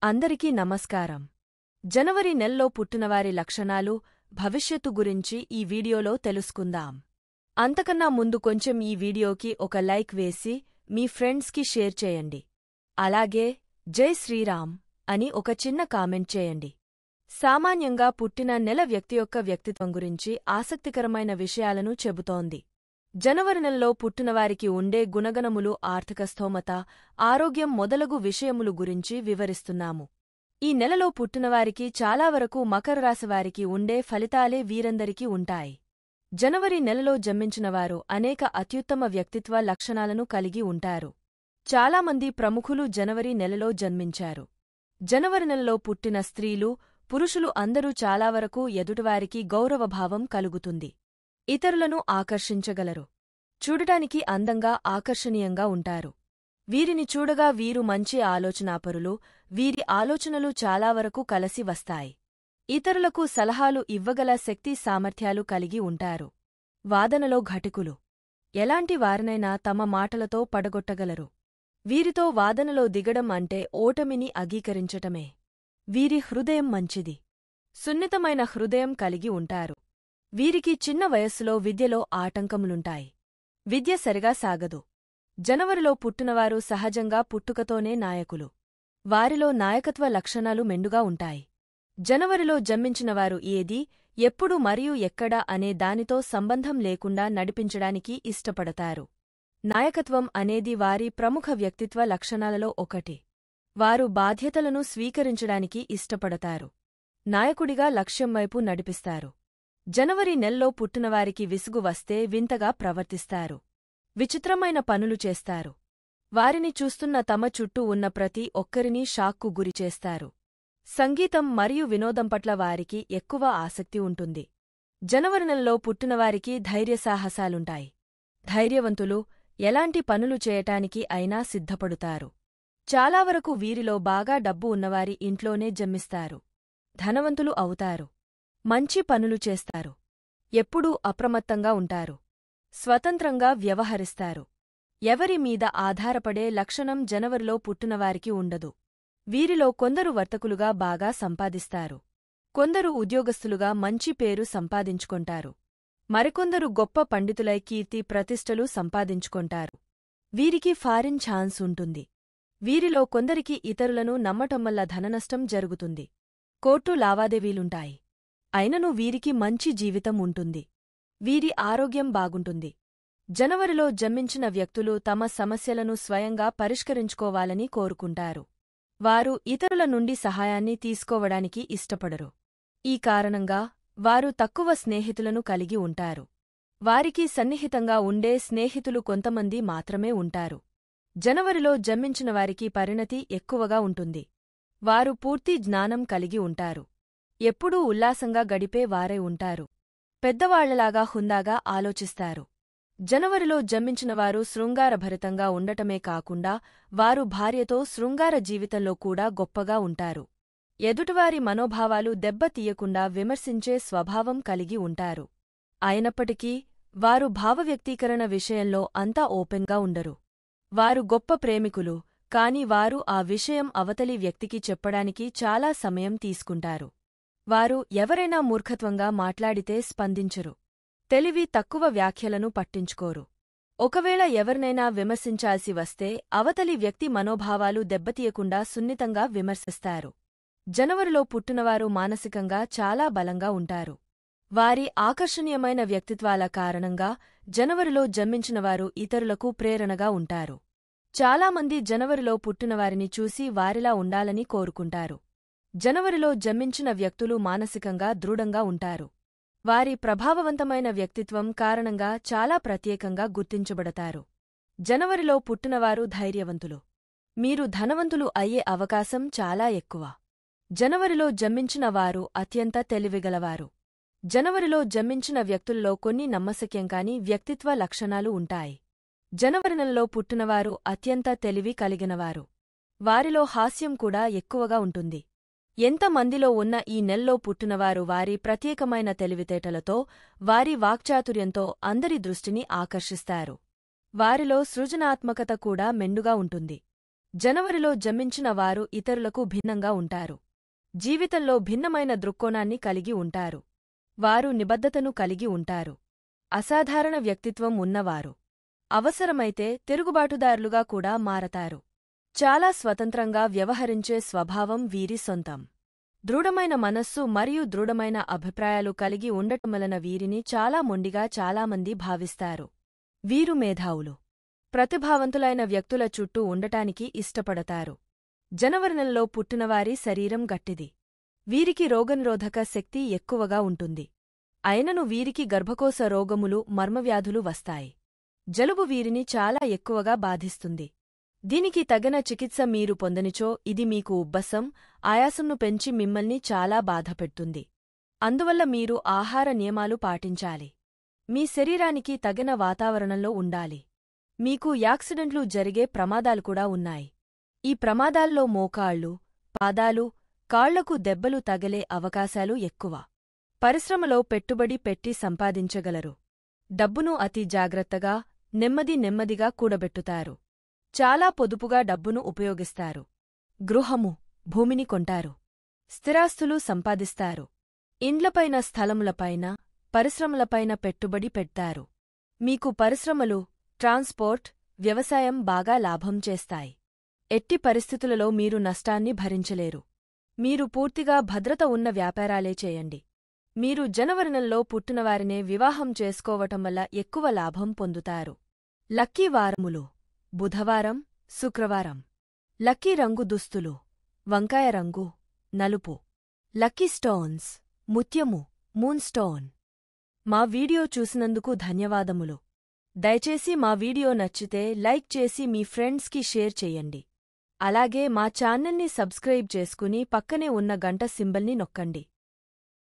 అందరికీ నమస్కారం. జనవరి నెలలో పుట్టినవారి లక్షణాలు, భవిష్యత్తు గురించి ఈ వీడియోలో తెలుసుకుందాం. అంతకన్నా ముందు కొంచెం ఈ వీడియోకి ఒక లైక్ వేసి మీ ఫ్రెండ్స్కి షేర్ చేయండి. అలాగే జై శ్రీరామ్ అని ఒక చిన్న కామెంట్ చేయండి. సామాన్యంగా పుట్టిన నెల వ్యక్తి యొక్క వ్యక్తిత్వం గురించి ఆసక్తికరమైన విషయాలను చెబుతోంది. జనవరి నెలలో పుట్టినవారికి ఉండే గుణగణములు, ఆర్థిక స్థోమత, ఆరోగ్యం మొదలగు విషయములు గురించి వివరిస్తున్నాము. ఈ నెలలో పుట్టినవారికి చాలా వరకు మకర రాశివారికి ఉండే ఫలితాలే వీరందరికీ ఉంటాయి. జనవరి నెలలో జన్మించినవారు అనేక అత్యుత్తమ వ్యక్తిత్వ లక్షణాలను కలిగి ఉంటారు. చాలామంది ప్రముఖులు జనవరి నెలలో జన్మించారు. జనవరి నెలలో పుట్టిన స్త్రీలు, పురుషులు అందరూ చాలా వరకు ఎదుటివారికి గౌరవభావం కలుగుతుంది. ఇతరులను ఆకర్షించగలరు. చూడటానికి అందంగా, ఆకర్షణీయంగా ఉంటారు. వీరిని చూడగా వీరు మంచి ఆలోచనాపరులు. వీరి ఆలోచనలు చాలా వరకు కలసి వస్తాయి. ఇతరులకు సలహాలు ఇవ్వగల శక్తి, సామర్థ్యాలు కలిగి ఉంటారు. వాదనలో ఘటికులు. ఎలాంటి వారినైనా తమ మాటలతో పడగొట్టగలరు. వీరితో వాదనలో దిగడం అంటే ఓటమిని అంగీకరించటమే. వీరి హృదయం మంచిది. సున్నితమైన హృదయం కలిగి ఉంటారు. వీరికి చిన్న వయస్సులో విద్యలో ఆటంకములుంటాయి. విద్య సరిగా సాగదు. జనవరిలో పుట్టినవారు సహజంగా పుట్టుకతోనే నాయకులు. వారిలో నాయకత్వ లక్షణాలు మెండుగా ఉంటాయి. జనవరిలో జన్మించినవారు ఏది, ఎప్పుడు మరియు ఎక్కడ అనే దానితో సంబంధం లేకుండా నడిపించడానికి ఇష్టపడతారు. నాయకత్వం అనేది వారి ప్రముఖ వ్యక్తిత్వ లక్షణాలలో ఒకటి. వారు బాధ్యతలను స్వీకరించడానికి ఇష్టపడతారు. నాయకుడిగా లక్ష్యం వైపు నడిపిస్తారు. జనవరి నెలలో పుట్టినవారికి విసుగు వస్తే వింతగా ప్రవర్తిస్తారు. విచిత్రమైన పనులు చేస్తారు. వారిని చూస్తున్న తమ చుట్టూ ఉన్న ప్రతి ఒక్కరినీ షాక్కు గురిచేస్తారు. సంగీతం మరియు వినోదం పట్ల వారికి ఎక్కువ ఆసక్తి ఉంటుంది. జనవరి నెలలో పుట్టినవారికి ధైర్యసాహసాలుంటాయి. ధైర్యవంతులు, ఎలాంటి పనులు చేయటానికి అయినా సిద్ధపడుతారు. చాలా వరకు వీరిలో బాగా డబ్బు ఉన్నవారి ఇంట్లోనే జన్మిస్తారు. ధనవంతులు అవుతారు. మంచి పనులు చేస్తారు. ఎప్పుడూ అప్రమత్తంగా ఉంటారు. స్వతంత్రంగా వ్యవహరిస్తారు. ఎవరి మీద ఆధారపడే లక్షణం జనవరిలో పుట్టినవారికి ఉండదు. వీరిలో కొందరు వర్తకులుగా బాగా సంపాదిస్తారు. కొందరు ఉద్యోగస్తులుగా మంచి పేరు సంపాదించుకొంటారు. మరికొందరు గొప్ప పండితులై కీర్తి ప్రతిష్టలు సంపాదించుకొంటారు. వీరికి ఫారిన్ ఛాన్స్ ఉంటుంది. వీరిలో కొందరికి ఇతరులను నమ్మటం వల్ల ధననష్టం జరుగుతుంది. కోర్టు లావాదేవీలుంటాయి. అయినను వీరికి మంచి జీవితం ఉంటుంది. వీరి ఆరోగ్యం బాగుంటుంది. జనవరిలో జన్మించిన వ్యక్తులు తమ సమస్యలను స్వయంగా పరిష్కరించుకోవాలని కోరుకుంటారు. వారు ఇతరుల నుండి సహాయాన్ని తీసుకోవడానికి ఇష్టపడరు. ఈ కారణంగా వారు తక్కువ స్నేహితులను కలిగి ఉంటారు. వారికి సన్నిహితంగా ఉండే స్నేహితులు కొంతమంది మాత్రమే ఉంటారు. జనవరిలో జన్మించిన వారికి పరిణతి ఎక్కువగా ఉంటుంది. వారు పూర్తి జ్ఞానం కలిగి ఉంటారు. ఎప్పుడూ ఉల్లాసంగా గడిపే వారై ఉంటారు. పెద్దవాళ్లలాగా హుందాగా ఆలోచిస్తారు. జనవరిలో జన్మించినవారు శృంగారభరితంగా ఉండటమే కాకుండా వారు భార్యతో శృంగార జీవితంలో కూడా గొప్పగా ఉంటారు. ఎదుటివారి మనోభావాలు దెబ్బతీయకుండా విమర్శించే స్వభావం కలిగి ఉంటారు. అయినప్పటికీ వారు భావవ్యక్తీకరణ విషయంలో అంతా ఓపెన్గా ఉండరు. వారు గొప్ప ప్రేమికులు, కాని వారు ఆ విషయం అవతలి వ్యక్తికి చెప్పడానికి చాలా సమయం తీసుకుంటారు. వారు ఎవరైనా మూర్ఖత్వంగా మాట్లాడితే స్పందించరు. తెలివి తక్కువ వ్యాఖ్యలను పట్టించుకోరు. ఒకవేళ ఎవరినైనా విమర్శించాల్సి వస్తే అవతలి వ్యక్తి మనోభావాలు దెబ్బతీయకుండా సున్నితంగా విమర్శిస్తారు. జనవరిలో పుట్టినవారు మానసికంగా చాలా బలంగా ఉంటారు. వారి ఆకర్షణీయమైన వ్యక్తిత్వాల కారణంగా జనవరిలో జన్మించినవారు ఇతరులకు ప్రేరణగా ఉంటారు. చాలామంది జనవరిలో పుట్టినవారిని చూసి వారిలా ఉండాలని కోరుకుంటారు. జనవరిలో జన్మించిన వ్యక్తులు మానసికంగా దృఢంగా ఉంటారు. వారి ప్రభావవంతమైన వ్యక్తిత్వం కారణంగా చాలా ప్రత్యేకంగా గుర్తించబడతారు. జనవరిలో పుట్టినవారు ధైర్యవంతులు. మీరు ధనవంతులు అయ్యే అవకాశం చాలా ఎక్కువ. జనవరిలో జన్మించిన వారు అత్యంత తెలివిగలవారు. జనవరిలో జన్మించిన వ్యక్తుల్లో కొన్ని నమ్మశక్యంకాని వ్యక్తిత్వ లక్షణాలు ఉంటాయి. జనవరి నెలలో పుట్టినవారు అత్యంత తెలివి కలిగినవారు. వారిలో హాస్యం కూడా ఎక్కువగా ఉంటుంది. ఎంతమందిలో ఉన్న ఈ నెలలో పుట్టినవారు వారి ప్రత్యేకమైన తెలివితేటలతో, వారి వాక్చాతుర్యంతో అందరి దృష్టిని ఆకర్షిస్తారు. వారిలో సృజనాత్మకత కూడా మెండుగా ఉంటుంది. జనవరిలో జన్మించిన వారు ఇతరులకు భిన్నంగా ఉంటారు. జీవితంలో భిన్నమైన దృక్కోణాన్ని కలిగి ఉంటారు. వారు నిబద్ధతను కలిగి ఉంటారు. అసాధారణ వ్యక్తిత్వం ఉన్నవారు. అవసరమైతే తిరుగుబాటుదారులుగా కూడా మారతారు. చాలా స్వతంత్రంగా వ్యవహరించే స్వభావం వీరి సొంతం. దృఢమైన మనస్సు మరియు దృఢమైన అభిప్రాయాలు కలిగి ఉండటం వలన వీరిని చాలా మొండిగా చాలామంది భావిస్తారు. వీరు మేధావులు. ప్రతిభావంతులైన వ్యక్తుల చుట్టూ ఉండటానికి ఇష్టపడతారు. జనవరి నెలలో పుట్టినవారి శరీరం గట్టిది. వీరికి రోగనిరోధక శక్తి ఎక్కువగా ఉంటుంది. అయినను వీరికి గర్భకోశ రోగములు మర్మవ్యాధులు వస్తాయి. జలుబు వీరిని చాలా ఎక్కువగా బాధిస్తుంది. దీనికి తగిన చికిత్స మీరు పొందనిచో ఇది మీకు ఉబ్బసం, ఆయాసంను పెంచి మిమ్మల్ని చాలా బాధపెడుతుంది. అందువల్ల మీరు ఆహార నియమాలు పాటించాలి. మీ శరీరానికి తగిన వాతావరణంలో ఉండాలి. మీకు యాక్సిడెంట్లు జరిగే ప్రమాదాలు కూడా ఉన్నాయి. ఈ ప్రమాదాల్లో మోకాళ్ళు, పాదాలు, కాళ్లకు దెబ్బలు తగిలే అవకాశాలు ఎక్కువ. పరిశ్రమలో పెట్టుబడి పెట్టి సంపాదించగలరు. డబ్బును అతి జాగ్రత్తగా, నెమ్మదిగా కూడబెట్టుతారు. చాలా పొదుపుగా డబ్బును ఉపయోగిస్తారు. గృహము, భూమిని కొంటారు. స్థిరాస్తులు సంపాదిస్తారు. ఇండ్లపైన, స్థలములపైన, పరిశ్రమలపైన పెట్టుబడి పెడ్తారు. మీకు పరిశ్రమలు, ట్రాన్స్పోర్ట్, వ్యవసాయం బాగా లాభం చేస్తాయి. ఎట్టి పరిస్థితులలో మీరు నష్టాన్ని భరించలేరు. మీరు పూర్తిగా భద్రత ఉన్న వ్యాపారాలే చేయండి. మీరు జనవరి నెలలో పుట్టినవారినే వివాహం చేసుకోవటం వల్ల ఎక్కువ లాభం పొందుతారు. లక్కీ వారములు: బుధవారం, శుక్రవారం. లక్కీ రంగు దుస్తులు: వంకాయ రంగు, నలుపు. లక్కీ స్టోన్స్: ముత్యము, మూన్ స్టోన్. మా వీడియో చూసినందుకు ధన్యవాదములు. దయచేసి మా వీడియో నచ్చితే లైక్ చేసి మీ ఫ్రెండ్స్కి షేర్ చెయ్యండి. అలాగే మా ఛానల్ని సబ్స్క్రైబ్ చేసుకుని పక్కనే ఉన్న గంట సింబల్ని నొక్కండి.